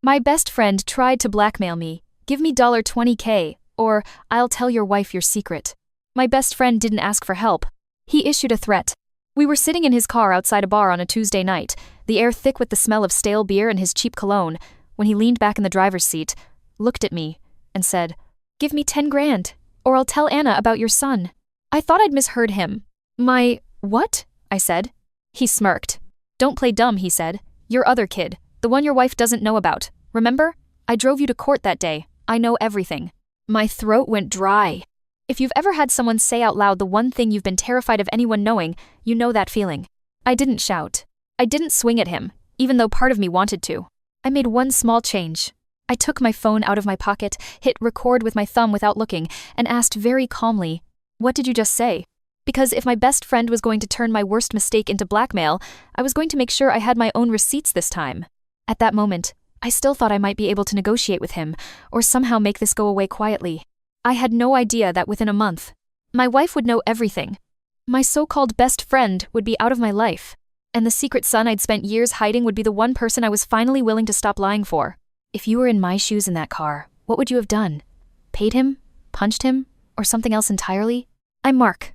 My best friend tried to blackmail me. Give me $20K, or I'll tell your wife your secret. My best friend didn't ask for help. He issued a threat. We were sitting in his car outside a bar on a Tuesday night, the air thick with the smell of stale beer and his cheap cologne, when he leaned back in the driver's seat, looked at me, and said, "Give me 10 grand, or I'll tell Anna about your son." I thought I'd misheard him. What? I said. He smirked. "Don't play dumb," he said. "Your other kid, the one your wife doesn't know about. Remember? I drove you to court that day. I know everything." My throat went dry. If you've ever had someone say out loud the one thing you've been terrified of anyone knowing, you know that feeling. I didn't shout. I didn't swing at him, even though part of me wanted to. I made one small change. I took my phone out of my pocket, hit record with my thumb without looking, and asked very calmly, "What did you just say?" Because if my best friend was going to turn my worst mistake into blackmail, I was going to make sure I had my own receipts this time. At that moment, I still thought I might be able to negotiate with him, or somehow make this go away quietly. I had no idea that within a month, my wife would know everything. My so-called best friend would be out of my life, and the secret son I'd spent years hiding would be the one person I was finally willing to stop lying for. If you were in my shoes in that car, what would you have done? Paid him? Punched him? Or something else entirely? I'm Mark.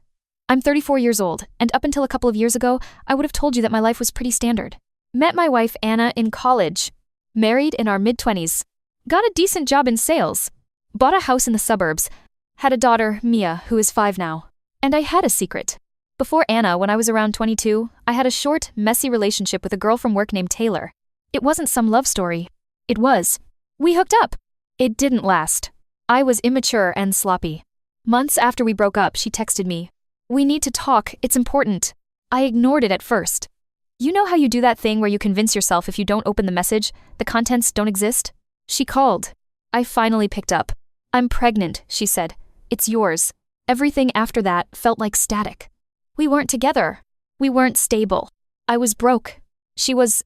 I'm 34 years old, and up until a couple of years ago, I would have told you that my life was pretty standard. Met my wife Anna in college. Married in our mid-20s. Got a decent job in sales. Bought a house in the suburbs. Had a daughter, Mia, who is 5 now. And I had a secret. Before Anna, when I was around 22, I had a short, messy relationship with a girl from work named Taylor. It wasn't some love story. It was. We hooked up. It didn't last. I was immature and sloppy. Months after we broke up, she texted me, "We need to talk, it's important." I ignored it at first. You know how you do that thing where you convince yourself if you don't open the message, the contents don't exist? She called. I finally picked up. "I'm pregnant," she said. "It's yours." Everything after that felt like static. We weren't together. We weren't stable. I was broke. She was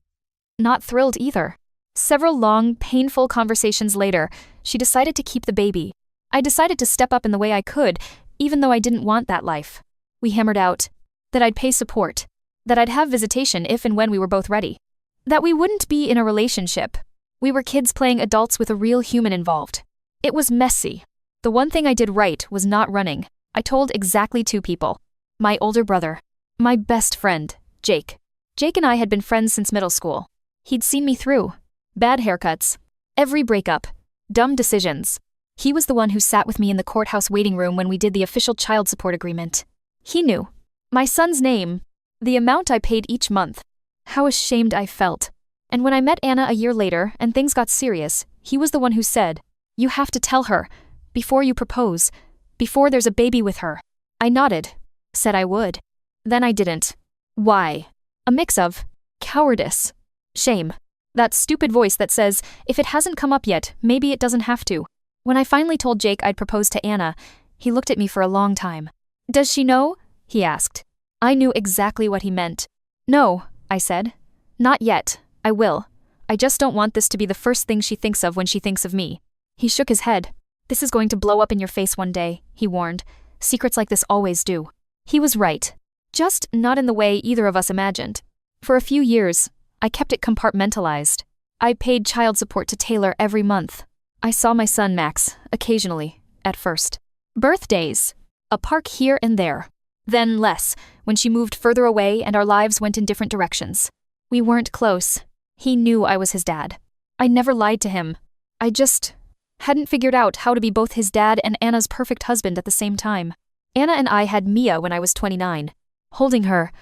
not thrilled either. Several long, painful conversations later, she decided to keep the baby. I decided to step up in the way I could, even though I didn't want that life. We hammered out that I'd pay support, that I'd have visitation if and when we were both ready, that we wouldn't be in a relationship. We were kids playing adults with a real human involved. It was messy. The one thing I did right was not running. I told exactly 2 people. My older brother. My best friend, Jake. Jake and I had been friends since middle school. He'd seen me through. Bad haircuts. Every breakup. Dumb decisions. He was the one who sat with me in the courthouse waiting room when we did the official child support agreement. He knew. My son's name. The amount I paid each month. How ashamed I felt. And when I met Anna a year later and things got serious, he was the one who said, "You have to tell her. Before you propose. Before there's a baby with her." I nodded. Said I would. Then I didn't. Why? A mix of cowardice, shame, that stupid voice that says, if it hasn't come up yet, maybe it doesn't have to. When I finally told Jake I'd proposed to Anna, he looked at me for a long time. "Does she know?" he asked. I knew exactly what he meant. "No," I said. "Not yet. I will. I just don't want this to be the first thing she thinks of when she thinks of me." He shook his head. "This is going to blow up in your face one day," he warned. "Secrets like this always do." He was right. Just not in the way either of us imagined. For a few years, I kept it compartmentalized. I paid child support to Taylor every month. I saw my son Max, occasionally, at first. Birthdays. A park here and there. Then less, when she moved further away and our lives went in different directions. We weren't close. He knew I was his dad. I never lied to him. I just hadn't figured out how to be both his dad and Anna's perfect husband at the same time. Anna and I had Mia when I was 29. Holding her,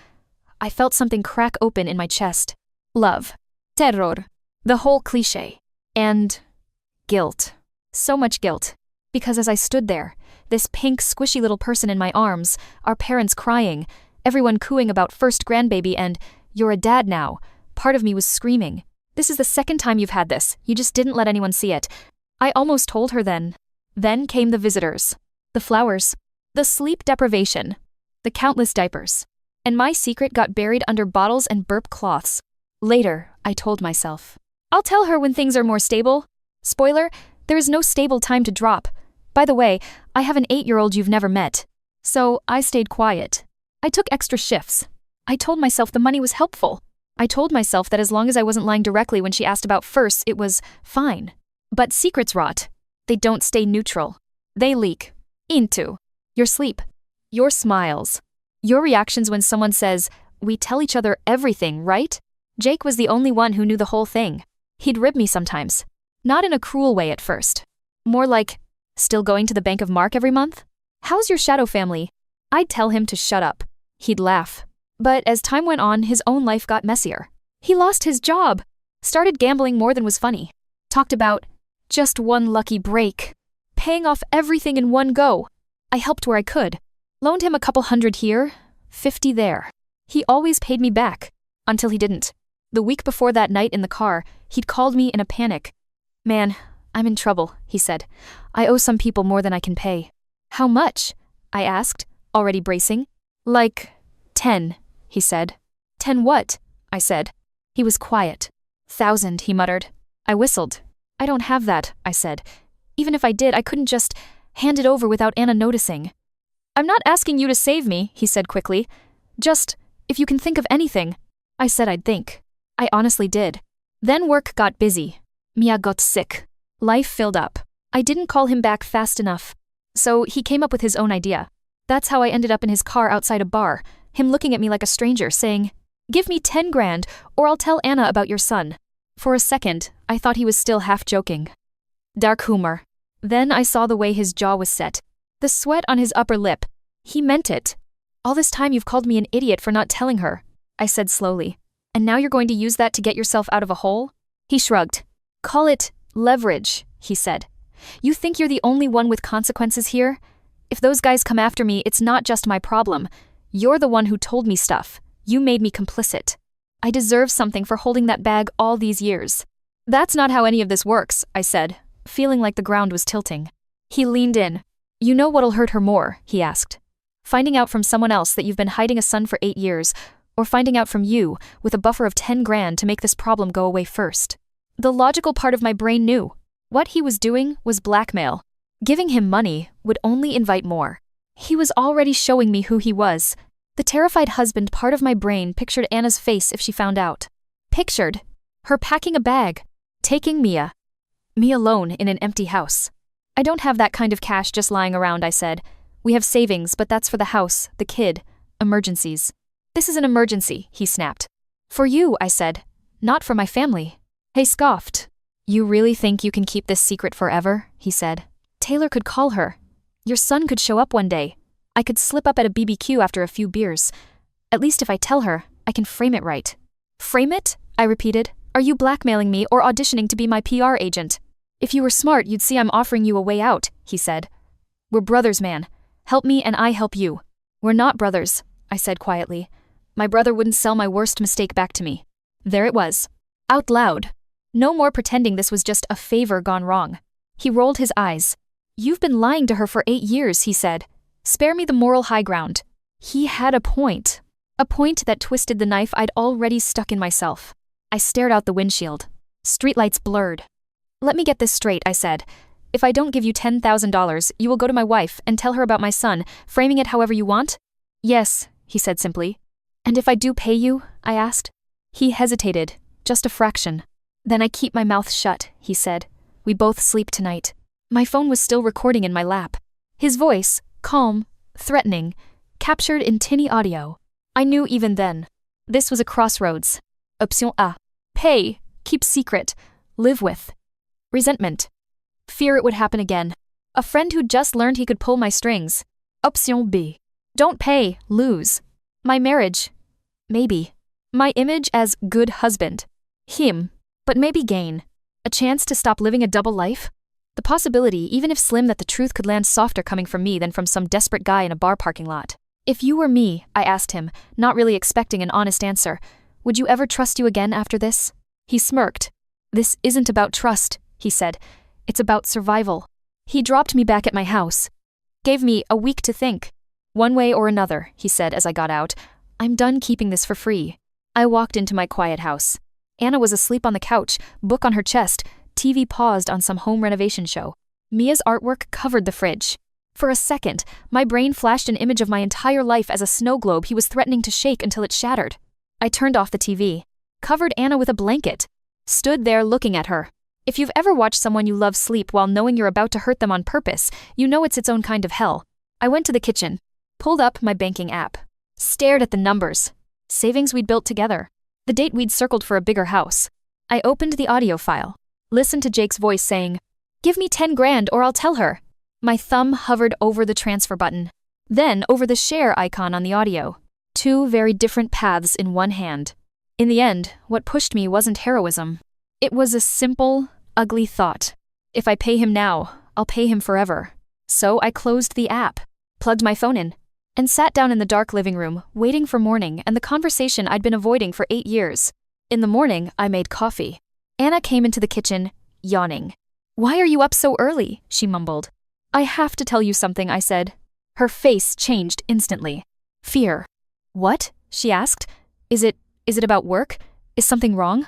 I felt something crack open in my chest. Love. Terror. The whole cliché. And guilt. So much guilt. Because as I stood there, this pink, squishy little person in my arms, our parents crying, everyone cooing about first grandbaby and, "You're a dad now," part of me was screaming. "This is the second time you've had this, you just didn't let anyone see it." I almost told her then. Then came the visitors. The flowers. The sleep deprivation. The countless diapers. And my secret got buried under bottles and burp cloths. Later, I told myself, "I'll tell her when things are more stable." Spoiler, there is no stable time to drop. By the way, I have an 8-year-old you've never met. So I stayed quiet. I took extra shifts. I told myself the money was helpful. I told myself that as long as I wasn't lying directly when she asked about first, it was fine. But secrets rot. They don't stay neutral. They leak into your sleep, your smiles, your reactions when someone says, "We tell each other everything, right?" Jake was the only one who knew the whole thing. He'd rib me sometimes. Not in a cruel way at first. More like, "Still going to the Bank of Mark every month? How's your shadow family?" I'd tell him to shut up. He'd laugh. But as time went on, his own life got messier. He lost his job. Started gambling more than was funny. Talked about just one lucky break. Paying off everything in one go. I helped where I could. Loaned him a couple $100 here, $50 there. He always paid me back. Until he didn't. The week before that night in the car, he'd called me in a panic. "Man, I'm in trouble," he said. "I owe some people more than I can pay." "How much?" I asked, already bracing. "Like 10, he said. "10 what?" I said. He was quiet. "1,000, he muttered. I whistled. "I don't have that," I said. "Even if I did, I couldn't just hand it over without Anna noticing." "I'm not asking you to save me," he said quickly. "Just, if you can think of anything." I said I'd think. I honestly did. Then work got busy. Mia got sick. Life filled up. I didn't call him back fast enough. So he came up with his own idea. That's how I ended up in his car outside a bar, him looking at me like a stranger, saying, "Give me 10 grand, or I'll tell Anna about your son." For a second, I thought he was still half joking. Dark humor. Then I saw the way his jaw was set. The sweat on his upper lip. He meant it. "All this time you've called me an idiot for not telling her," I said slowly. "And now you're going to use that to get yourself out of a hole?" He shrugged. "Call it leverage," he said. "You think you're the only one with consequences here? If those guys come after me, it's not just my problem. You're the one who told me stuff. You made me complicit. I deserve something for holding that bag all these years." "That's not how any of this works," I said, feeling like the ground was tilting. He leaned in. "You know what'll hurt her more?" he asked. "Finding out from someone else that you've been hiding a son for 8 years, or finding out from you, with a buffer of 10 grand to make this problem go away first." The logical part of my brain knew. What he was doing was blackmail. Giving him money would only invite more. He was already showing me who he was. The terrified husband part of my brain pictured Anna's face if she found out. Pictured her packing a bag, taking Mia. Me alone in an empty house. "I don't have that kind of cash just lying around," I said. "We have savings, but that's for the house, the kid, emergencies." "This is an emergency," he snapped. "For you," I said. "Not for my family." He scoffed. "You really think you can keep this secret forever?" he said. "Taylor could call her. Your son could show up one day. I could slip up at a BBQ after a few beers. At least if I tell her, I can frame it right." "Frame it?" I repeated. "Are you blackmailing me or auditioning to be my PR agent?" "If you were smart, you'd see I'm offering you a way out," he said. "We're brothers, man. Help me and I help you." "We're not brothers," I said quietly. "My brother wouldn't sell my worst mistake back to me." There it was. Out loud. No more pretending this was just a favor gone wrong. He rolled his eyes. "You've been lying to her for 8 years, he said. "Spare me the moral high ground." He had a point. A point that twisted the knife I'd already stuck in myself. I stared out the windshield. Streetlights blurred. "Let me get this straight," I said. "If I don't give you $10,000, you will go to my wife and tell her about my son, framing it however you want?" "Yes," he said simply. "And if I do pay you?" I asked. He hesitated, just a fraction. "Then I keep my mouth shut," he said. "We both sleep tonight." My phone was still recording in my lap. His voice, calm, threatening, captured in tinny audio. I knew even then. This was a crossroads. Option A. Pay, keep secret, live with. Resentment. Fear it would happen again. A friend who'd just learned he could pull my strings. Option B. Don't pay, lose. My marriage. Maybe. My image as good husband. Him. But maybe gain. A chance to stop living a double life? The possibility, even if slim, that the truth could land softer coming from me than from some desperate guy in a bar parking lot. "If you were me," I asked him, not really expecting an honest answer, "would you ever trust you again after this?" He smirked. "This isn't about trust," he said. "It's about survival." He dropped me back at my house. Gave me a week to think. "One way or another," he said as I got out. "I'm done keeping this for free." I walked into my quiet house. Anna was asleep on the couch, book on her chest, TV paused on some home renovation show. Mia's artwork covered the fridge. For a second, my brain flashed an image of my entire life as a snow globe he was threatening to shake until it shattered. I turned off the TV. covered Anna with a blanket, stood there looking at her. If you've ever watched someone you love sleep while knowing you're about to hurt them on purpose, you know it's its own kind of hell. I went to the kitchen, pulled up my banking app, stared at the numbers. Savings we'd built together. The date we'd circled for a bigger house. I opened the audio file, listened to Jake's voice saying, "Give me 10 grand or I'll tell her." My thumb hovered over the transfer button, then over the share icon on the audio. Two very different paths in one hand. In the end, what pushed me wasn't heroism. It was a simple, ugly thought. If I pay him now, I'll pay him forever. So I closed the app, plugged my phone in, and sat down in the dark living room, waiting for morning and the conversation I'd been avoiding for 8 years. In the morning, I made coffee. Anna came into the kitchen, yawning. "Why are you up so early?" she mumbled. "I have to tell you something," I said. Her face changed instantly. Fear. "What?" she asked. Is it about work? Is something wrong?"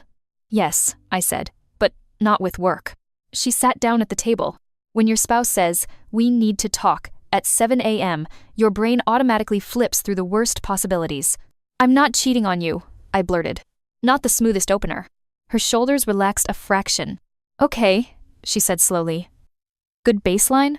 "Yes," I said, "but not with work." She sat down at the table. When your spouse says, "We need to talk," at 7 a.m., your brain automatically flips through the worst possibilities. "I'm not cheating on you," I blurted. Not the smoothest opener. Her shoulders relaxed a fraction. "Okay," she said slowly. "Good baseline?"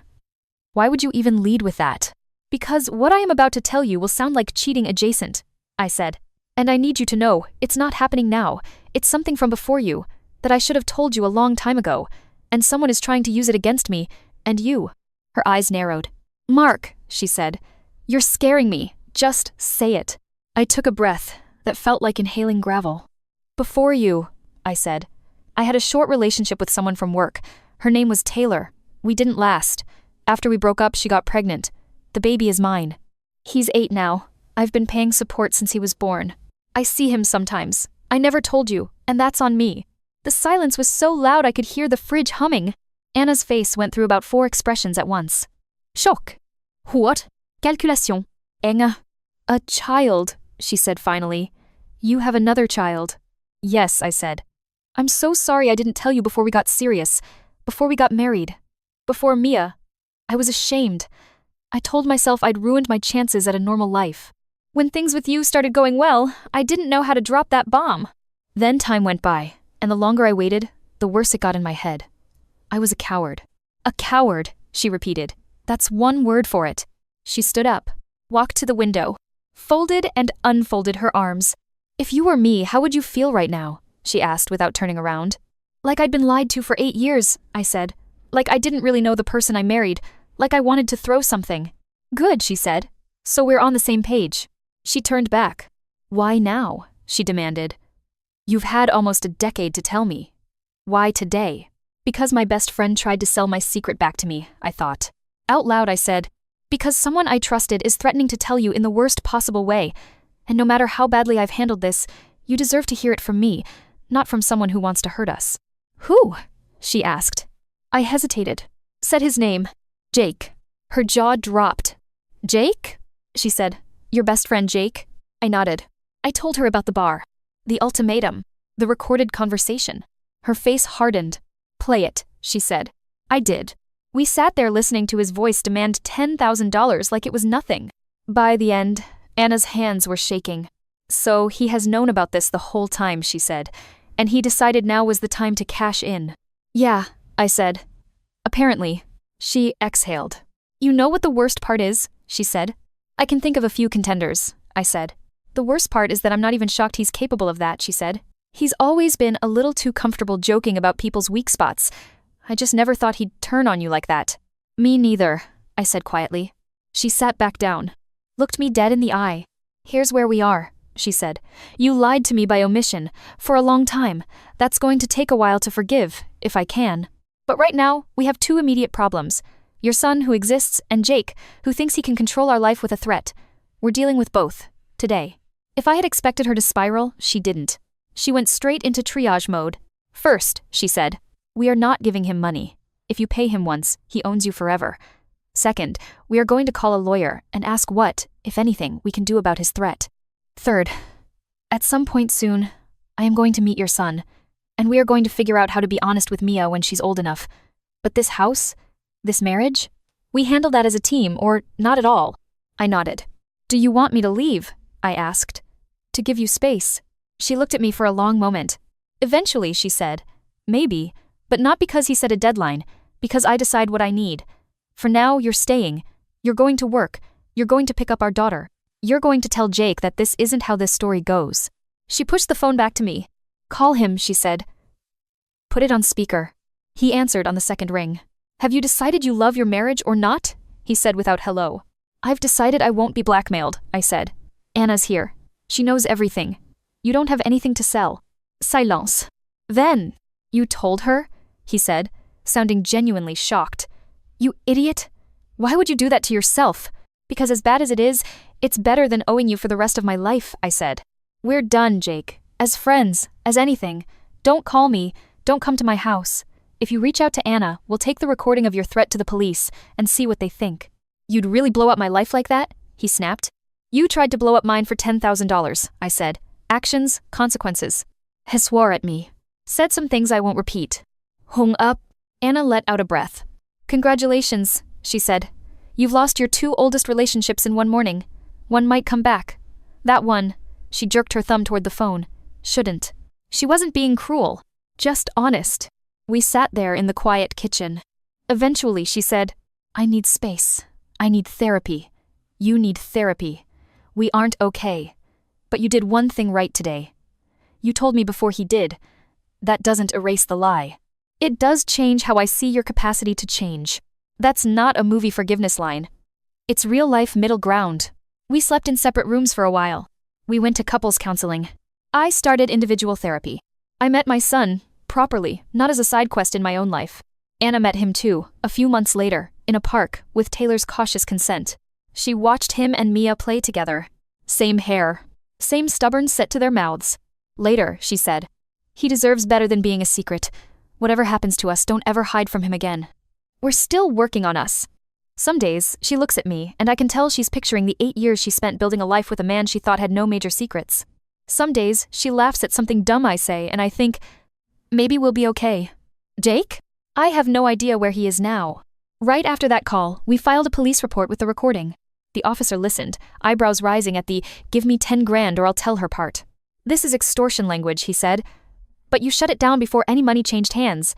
"Why would you even lead with that?" "Because what I am about to tell you will sound like cheating adjacent," I said. "And I need you to know, it's not happening now. It's something from before you, that I should have told you a long time ago. And someone is trying to use it against me, and you." Her eyes narrowed. "Mark," she said, "you're scaring me. Just say it." I took a breath that felt like inhaling gravel. "Before you," I said, "I had a short relationship with someone from work. Her name was Taylor. We didn't last. After we broke up, she got pregnant. The baby is mine. He's 8 now. I've been paying support since he was born. I see him sometimes. I never told you, and that's on me." The silence was so loud I could hear the fridge humming. Anna's face went through about 4 expressions at once. Shock. What? Calculation. Anna. "A child," she said finally. "You have another child." "Yes," I said. "I'm so sorry I didn't tell you before we got serious, before we got married, before Mia. I was ashamed. I told myself I'd ruined my chances at a normal life. When things with you started going well, I didn't know how to drop that bomb." Then time went by, and the longer I waited, the worse it got in my head. I was a coward. "A coward," she repeated. "That's one word for it." She stood up, walked to the window, folded and unfolded her arms. "If you were me, how would you feel right now?" she asked without turning around. "Like I'd been lied to for 8 years," I said. "Like I didn't really know the person I married. Like I wanted to throw something." "Good," she said. "So we're on the same page." She turned back. "Why now?" she demanded. "You've had almost a decade to tell me. Why today?" "Because my best friend tried to sell my secret back to me," I thought. Out loud I said, "Because someone I trusted is threatening to tell you in the worst possible way. And no matter how badly I've handled this, you deserve to hear it from me, not from someone who wants to hurt us." "Who?" she asked. I hesitated. Said his name. Jake. Her jaw dropped. "Jake?" she said. "Your best friend Jake?" I nodded. I told her about the bar, the ultimatum, the recorded conversation. Her face hardened. "Play it," she said. I did. We sat there listening to his voice demand $10,000 like it was nothing. By the end, Anna's hands were shaking. "So he has known about this the whole time," she said, "and he decided now was the time to cash in." "Yeah," I said. "Apparently." She exhaled. "You know what the worst part is?" she said. "I can think of a few contenders," I said. "The worst part is that I'm not even shocked he's capable of that," she said. "He's always been a little too comfortable joking about people's weak spots. I just never thought he'd turn on you like that." "Me neither," I said quietly. She sat back down, looked me dead in the eye. "Here's where we are," she said. "You lied to me by omission, for a long time. That's going to take a while to forgive, if I can. But right now, we have 2 immediate problems. Your son, who exists, and Jake, who thinks he can control our life with a threat. We're dealing with both, today." If I had expected her to spiral, she didn't. She went straight into triage mode. "First," she said, "we are not giving him money. If you pay him once, he owns you forever. Second, we are going to call a lawyer and ask what, if anything, we can do about his threat. Third, at some point soon, I am going to meet your son, and we are going to figure out how to be honest with Mia when she's old enough. But this house, this marriage, we handle that as a team, or not at all." I nodded. "Do you want me to leave?" I asked. "To give you space." She looked at me for a long moment. Eventually, she said, maybe, but not because he set a deadline, because I decide what I need. For now, you're staying. You're going to work. You're going to pick up our daughter. You're going to tell Jake that this isn't how this story goes. She pushed the phone back to me. Call him, she said. Put it on speaker. He answered on the second ring. Have you decided you love your marriage or not? He said without hello. I've decided I won't be blackmailed, I said. Anna's here. She knows everything. You don't have anything to sell. Silence. Then, you told her? He said, sounding genuinely shocked. You idiot. Why would you do that to yourself? Because as bad as it is, it's better than owing you for the rest of my life, I said. We're done, Jake. As friends, as anything. Don't call me. Don't come to my house. If you reach out to Anna, we'll take the recording of your threat to the police and see what they think. You'd really blow up my life like that? He snapped. You tried to blow up mine for $10,000, I said. Actions, consequences. He swore at me. Said some things I won't repeat. Hung up. Anna let out a breath. Congratulations, she said. You've lost your 2 oldest relationships in one morning. One might come back. That one, she jerked her thumb toward the phone, shouldn't. She wasn't being cruel, just honest. We sat there in the quiet kitchen. Eventually, she said, I need space. I need therapy. You need therapy. We aren't okay. But you did one thing right today. You told me before he did. That doesn't erase the lie. It does change how I see your capacity to change. That's not a movie forgiveness line. It's real-life middle ground. We slept in separate rooms for a while. We went to couples counseling. I started individual therapy. I met my son, properly, not as a side quest in my own life. Anna met him too, a few months later, in a park, with Taylor's cautious consent. She watched him and Mia play together. Same hair. Same stubborn set to their mouths. Later, she said, he deserves better than being a secret. Whatever happens to us, don't ever hide from him again. We're still working on us. Some days, she looks at me, and I can tell she's picturing the 8 years she spent building a life with a man she thought had no major secrets. Some days, she laughs at something dumb I say, and I think, maybe we'll be okay. Jake? I have no idea where he is now. Right after that call, we filed a police report with the recording. The officer listened, eyebrows rising at the, give me 10 grand or I'll tell her part. This is extortion language, he said. But you shut it down before any money changed hands.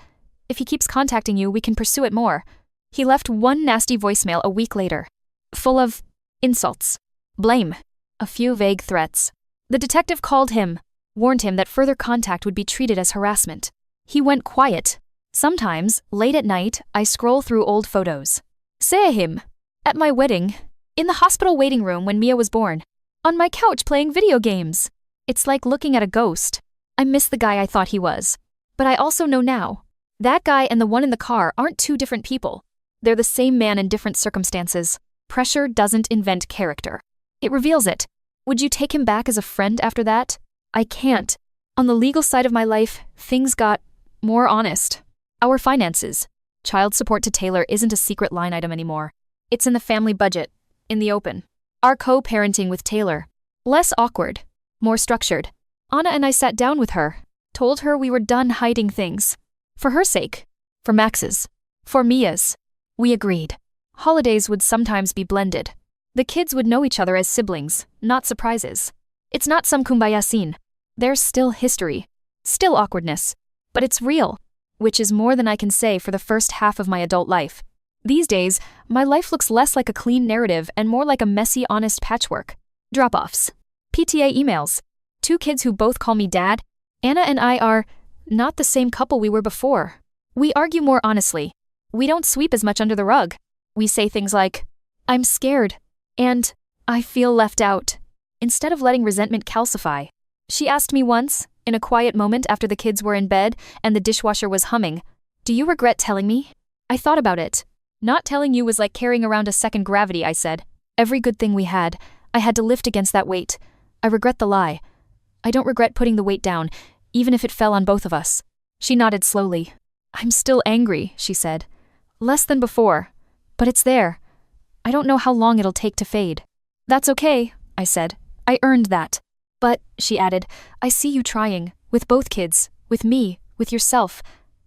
If he keeps contacting you, we can pursue it more. He left one nasty voicemail a week later. Full of insults, blame, a few vague threats. The detective called him, warned him that further contact would be treated as harassment. He went quiet. Sometimes, late at night, I scroll through old photos. Say him. At my wedding. In the hospital waiting room when Mia was born. On my couch playing video games. It's like looking at a ghost. I miss the guy I thought he was. But I also know now. That guy and the one in the car aren't two different people. They're the same man in different circumstances. Pressure doesn't invent character. It reveals it. Would you take him back as a friend after that? I can't. On the legal side of my life, things got more honest. Our finances. Child support to Taylor isn't a secret line item anymore. It's in the family budget. In the open. Our co-parenting with Taylor. Less awkward. More structured. Anna and I sat down with her. Told her we were done hiding things. For her sake. For Max's. For Mia's. We agreed. Holidays would sometimes be blended. The kids would know each other as siblings, not surprises. It's not some kumbaya scene. There's still history. Still awkwardness. But it's real. Which is more than I can say for the first half of my adult life. These days, my life looks less like a clean narrative and more like a messy, honest patchwork. Drop-offs. PTA emails. 2 kids who both call me dad. Anna and I are not the same couple we were before. We argue more honestly. We don't sweep as much under the rug. We say things like, I'm scared, and I feel left out, instead of letting resentment calcify. She asked me once, in a quiet moment after the kids were in bed and the dishwasher was humming, do you regret telling me? I thought about it. Not telling you was like carrying around a second gravity, I said. Every good thing we had, I had to lift against that weight. I regret the lie. I don't regret putting the weight down, even if it fell on both of us. She nodded slowly. I'm still angry, she said. Less than before. But it's there. I don't know how long it'll take to fade. That's okay, I said. I earned that. But, she added, I see you trying, with both kids, with me, with yourself.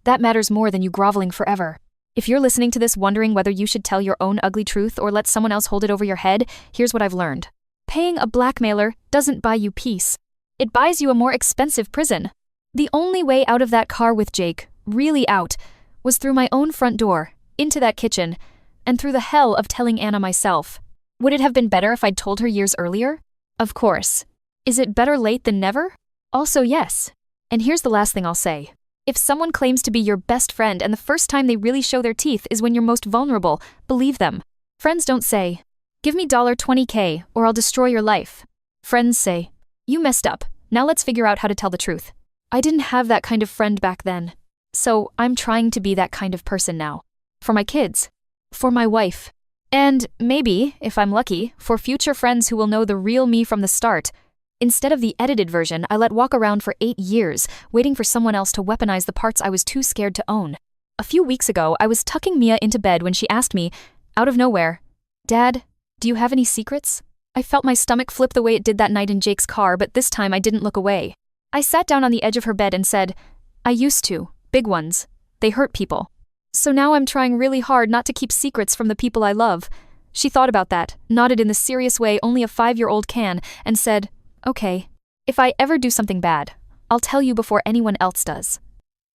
That matters more than you groveling forever. If you're listening to this wondering whether you should tell your own ugly truth or let someone else hold it over your head, here's what I've learned. Paying a blackmailer doesn't buy you peace. It buys you a more expensive prison. The only way out of that car with Jake, really out, was through my own front door, into that kitchen, and through the hell of telling Anna myself. Would it have been better if I'd told her years earlier? Of course. Is it better late than never? Also yes. And here's the last thing I'll say. If someone claims to be your best friend and the first time they really show their teeth is when you're most vulnerable, believe them. Friends don't say, "Give me $20K or I'll destroy your life." Friends say, "You messed up, now let's figure out how to tell the truth." I didn't have that kind of friend back then. So I'm trying to be that kind of person now. For my kids. For my wife. And maybe, if I'm lucky, for future friends who will know the real me from the start. Instead of the edited version I let walk around for 8 years, waiting for someone else to weaponize the parts I was too scared to own. A few weeks ago, I was tucking Mia into bed when she asked me, out of nowhere, "Dad, do you have any secrets?" I felt my stomach flip the way it did that night in Jake's car, but this time I didn't look away. I sat down on the edge of her bed and said, "I used to. Big ones. They hurt people. So now I'm trying really hard not to keep secrets from the people I love." She thought about that, nodded in the serious way only a 5-year-old can, and said, "Okay. If I ever do something bad, I'll tell you before anyone else does."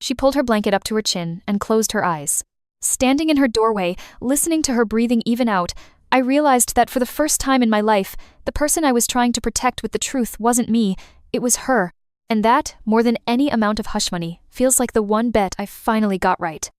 She pulled her blanket up to her chin and closed her eyes. Standing in her doorway, listening to her breathing even out, I realized that for the first time in my life, the person I was trying to protect with the truth wasn't me, it was her. And that, more than any amount of hush money, feels like the one bet I finally got right.